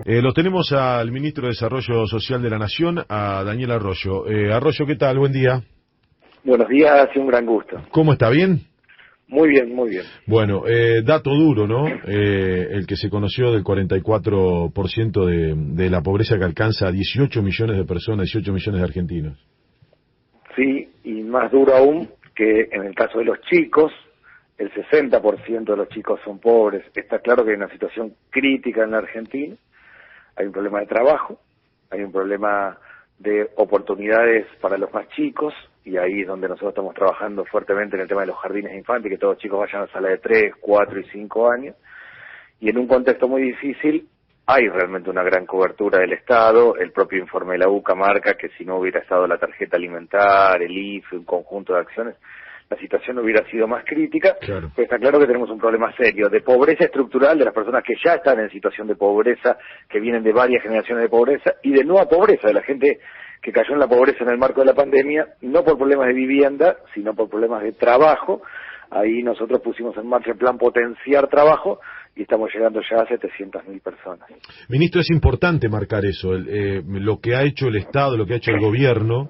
Lo tenemos al ministro de Desarrollo Social de la Nación, a Daniel Arroyo. Arroyo, ¿qué tal? Buen día. Buenos días, y un gran gusto. ¿Cómo está? ¿Bien? Muy bien, muy bien. Bueno, dato duro, ¿no? El que se conoció del 44% de la pobreza que alcanza a 18 millones de personas, 18 millones de argentinos. Sí, y más duro aún que en el caso de los chicos, el 60% de los chicos son pobres. Está claro que hay una situación crítica en la Argentina. Hay un problema de trabajo, hay un problema de oportunidades para los más chicos, y ahí es donde nosotros estamos trabajando fuertemente en el tema de los jardines de infantes, que todos los chicos vayan a la sala de 3, 4 y 5 años. Y en un contexto muy difícil hay realmente una gran cobertura del Estado. El propio informe de la UCA marca que si no hubiera estado la tarjeta alimentaria, el IFE, un conjunto de acciones, la situación hubiera sido más crítica. Claro. Pero está claro que tenemos un problema serio de pobreza estructural de las personas que ya están en situación de pobreza, que vienen de varias generaciones de pobreza, y de nueva pobreza, de la gente que cayó en la pobreza en el marco de la pandemia, no por problemas de vivienda, sino por problemas de trabajo. Ahí nosotros pusimos en marcha el plan Potenciar Trabajo y estamos llegando ya a 700.000 personas. Ministro, es importante marcar eso, lo que ha hecho el Estado, lo que ha hecho el gobierno,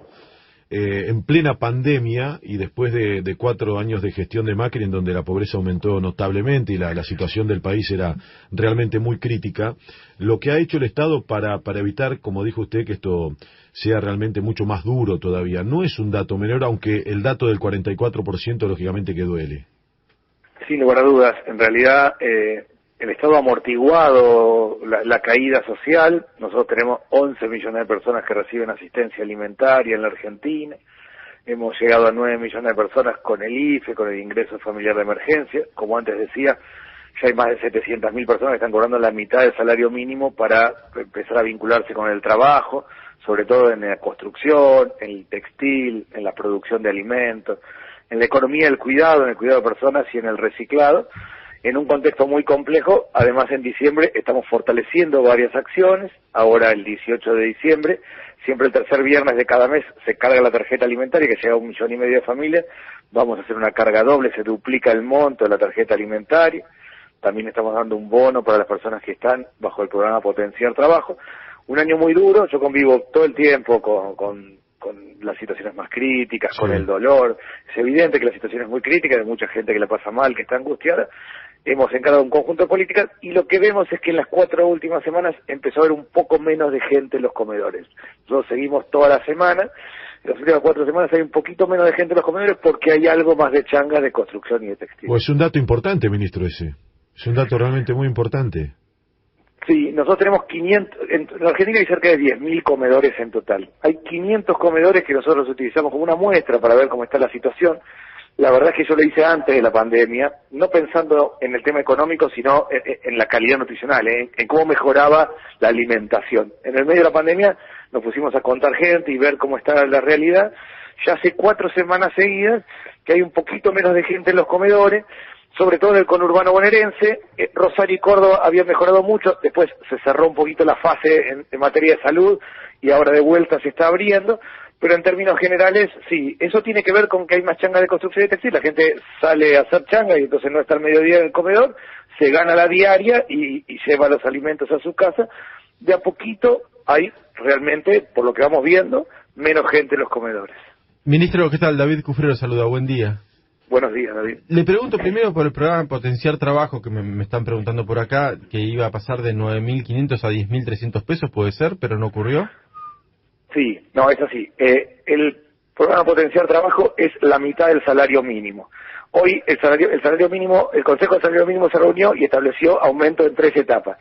en plena pandemia y después de 4 años de gestión de Macri, en donde la pobreza aumentó notablemente y la situación del país era realmente muy crítica, lo que ha hecho el Estado para evitar, como dijo usted, que esto sea realmente mucho más duro todavía. No es un dato menor, aunque el dato del 44% lógicamente que duele. Sin lugar a dudas, en realidad el Estado ha amortiguado la caída social. Nosotros tenemos 11 millones de personas que reciben asistencia alimentaria en la Argentina. Hemos llegado a 9 millones de personas con el IFE, con el ingreso familiar de emergencia. Como antes decía, ya hay más de 700.000 personas que están cobrando la mitad del salario mínimo para empezar a vincularse con el trabajo, sobre todo en la construcción, en el textil, en la producción de alimentos, en la economía del cuidado, en el cuidado de personas y en el reciclado. En un contexto muy complejo, además en diciembre estamos fortaleciendo varias acciones. Ahora el 18 de diciembre, siempre el tercer viernes de cada mes, se carga la tarjeta alimentaria que llega a 1,5 millones de familias. Vamos a hacer una carga doble, se duplica el monto de la tarjeta alimentaria. También estamos dando un bono para las personas que están bajo el programa Potenciar Trabajo. Un año muy duro, yo convivo todo el tiempo con las situaciones más críticas, sí, con el dolor. Es evidente que la situación es muy crítica, hay mucha gente que la pasa mal, que está angustiada. Hemos encarado un conjunto de políticas y lo que vemos es que en las 4 últimas semanas empezó a haber un poco menos de gente en los comedores. Nosotros seguimos toda la semana, en las últimas 4 semanas hay un poquito menos de gente en los comedores porque hay algo más de changas de construcción y de textil. Pues es un dato importante, ministro, ese. Es un dato realmente muy importante. Sí, nosotros tenemos 500, en la Argentina hay cerca de 10.000 comedores en total. Hay 500 comedores que nosotros utilizamos como una muestra para ver cómo está la situación. La verdad es que yo lo hice antes de la pandemia, no pensando en el tema económico, sino en la calidad nutricional, en cómo mejoraba la alimentación. En el medio de la pandemia nos pusimos a contar gente y ver cómo está la realidad. Ya hace 4 semanas seguidas que hay un poquito menos de gente en los comedores, sobre todo en el conurbano bonaerense. Rosario y Córdoba habían mejorado mucho, después se cerró un poquito la fase en materia de salud y ahora de vuelta se está abriendo, pero en términos generales, sí, eso tiene que ver con que hay más changa de construcción de textil, la gente sale a hacer changa y entonces no está al mediodía en el comedor, se gana la diaria y lleva los alimentos a su casa. De a poquito hay realmente, por lo que vamos viendo, menos gente en los comedores. Ministro, ¿qué tal? David Cufrero saluda, buen día. Buenos días, David. Le pregunto primero por el programa Potenciar Trabajo, que me están preguntando por acá, que iba a pasar de 9.500 a 10.300 pesos, puede ser, pero no ocurrió. Sí, no, es así. El programa Potenciar Trabajo es la mitad del salario mínimo. Hoy el salario mínimo, el Consejo de Salario Mínimo se reunió y estableció aumento en 3 etapas.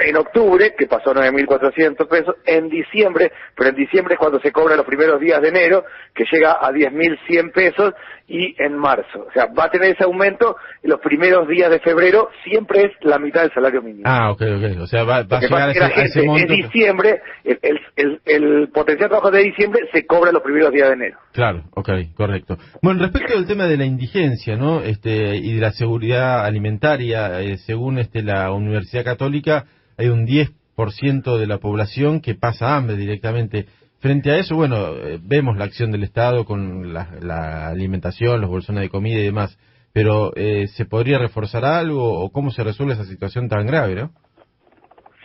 En octubre, que pasó a 9.400 pesos, en diciembre, pero en diciembre es cuando se cobra los primeros días de enero, que llega a 10.100 pesos, y en marzo. O sea, va a tener ese aumento en los primeros días de febrero, siempre es la mitad del salario mínimo. Ah, ok. O sea, va a llegar a ese monto. En diciembre, el Potenciar Trabajo de diciembre se cobra los primeros días de enero. Claro, ok, correcto. Bueno, respecto del tema de la indigencia, ¿no? Y de la seguridad alimentaria, según la Universidad Católica, hay un 10% de la población que pasa hambre directamente. Frente a eso, bueno, vemos la acción del Estado con la alimentación, los bolsones de comida y demás, pero ¿se podría reforzar algo o cómo se resuelve esa situación tan grave, no?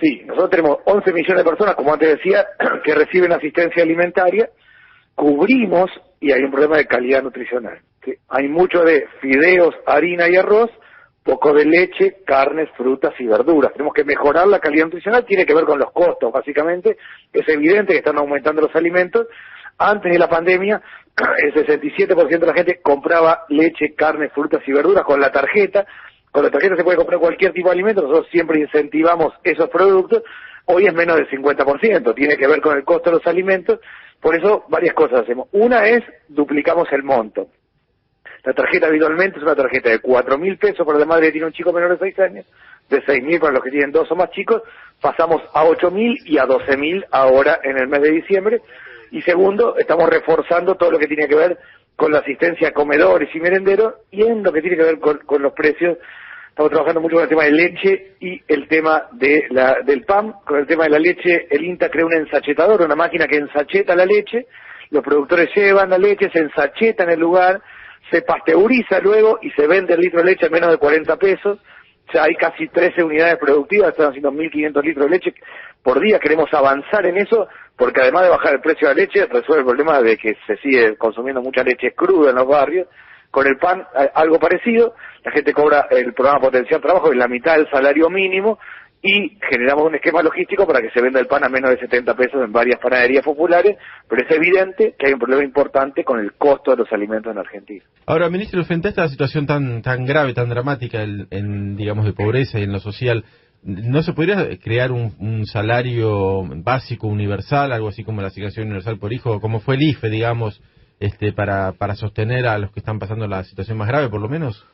Sí, nosotros tenemos 11 millones de personas, como antes decía, que reciben asistencia alimentaria, cubrimos, y hay un problema de calidad nutricional. ¿Sí? Hay mucho de fideos, harina y arroz, poco de leche, carnes, frutas y verduras. Tenemos que mejorar la calidad nutricional, tiene que ver con los costos, básicamente. Es evidente que están aumentando los alimentos. Antes de la pandemia, el 67% de la gente compraba leche, carne, frutas y verduras con la tarjeta. Con la tarjeta se puede comprar cualquier tipo de alimento, nosotros siempre incentivamos esos productos. Hoy es menos del 50%, tiene que ver con el costo de los alimentos. Por eso, varias cosas hacemos. Una es, duplicamos el monto. La tarjeta habitualmente es una tarjeta de 4.000 pesos para la madre que tiene un chico menor de 6 años, de 6.000 para los que tienen 2 o más chicos, pasamos a 8.000 y a 12.000 ahora en el mes de diciembre. Y segundo, estamos reforzando todo lo que tiene que ver con la asistencia a comedores y merenderos, y en lo que tiene que ver con los precios. Estamos trabajando mucho con el tema de leche y el tema del pan. Con el tema de la leche, el INTA creó un ensachetador, una máquina que ensacheta la leche. Los productores llevan la leche, se ensacheta en el lugar, se pasteuriza luego y se vende el litro de leche a menos de 40 pesos. O sea, hay casi 13 unidades productivas, están haciendo 1.500 litros de leche por día. Queremos avanzar en eso, porque además de bajar el precio de la leche, resuelve el problema de que se sigue consumiendo mucha leche cruda en los barrios. Con el pan, algo parecido, la gente cobra el programa Potenciar Trabajo en la mitad del salario mínimo, y generamos un esquema logístico para que se venda el pan a menos de 70 pesos en varias panaderías populares, pero es evidente que hay un problema importante con el costo de los alimentos en Argentina. Ahora, ministro, frente a esta situación tan grave, tan dramática digamos, de pobreza y en lo social, ¿no se podría crear un salario básico universal, algo así como la asignación universal por hijo, como fue el IFE, digamos, para sostener a los que están pasando la situación más grave, por lo menos?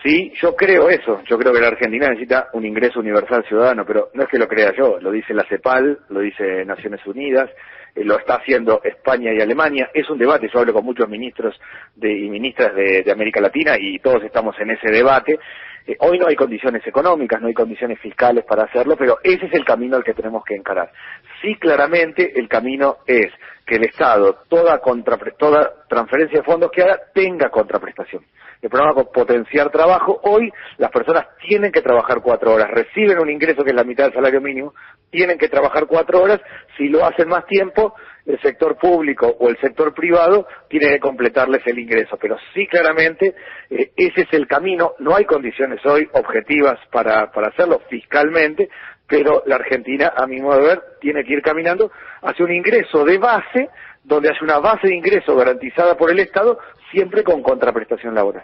Sí, yo creo eso. Yo creo que la Argentina necesita un ingreso universal ciudadano, pero no es que lo crea yo, lo dice la CEPAL, lo dice Naciones Unidas, lo está haciendo España y Alemania. Es un debate, yo hablo con muchos ministros y ministras de América Latina y todos estamos en ese debate. Hoy no hay condiciones económicas, no hay condiciones fiscales para hacerlo, pero ese es el camino al que tenemos que encarar. Sí, claramente el camino es que el Estado, toda transferencia de fondos que haga, tenga contraprestación. El programa Potenciar Trabajo, hoy las personas tienen que trabajar 4 horas, reciben un ingreso que es la mitad del salario mínimo, tienen que trabajar 4 horas, si lo hacen más tiempo, el sector público o el sector privado tiene que completarles el ingreso, pero sí, claramente ese es el camino. No hay condiciones hoy objetivas para hacerlo fiscalmente, pero la Argentina, a mi modo de ver, tiene que ir caminando hacia un ingreso de base, donde haya una base de ingreso garantizada por el Estado, siempre con contraprestación laboral.